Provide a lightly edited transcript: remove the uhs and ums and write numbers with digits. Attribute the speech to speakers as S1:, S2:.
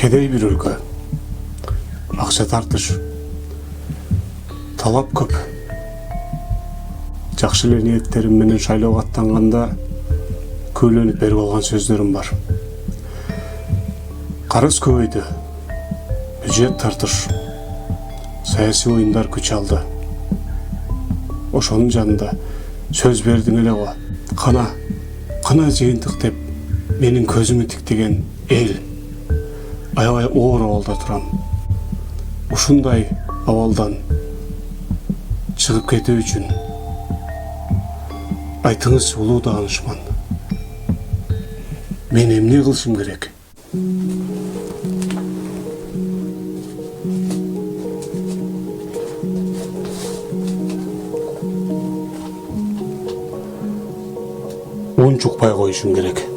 S1: Кедей бир өлкө. Акча тартыш. Талап көп. Жакшы эле ниеттерим менен шайлоого аттанганда көйлөнүп берип алган сөздөрүм бар. Карыз көбөйдү. Бюджет тартыш. Саясий оюндар күч алды. Ошонун жанында сөз бердиң эле го. Кана жыйынтык деп менин көзүмө тиктеген эл аябай оор абалда турам. Ушундай абалдан чыгып кетүү үчүн айтыңыз, улуу даанышман. Мен эмне кылышым керек? Ун чукпай коюшум керек.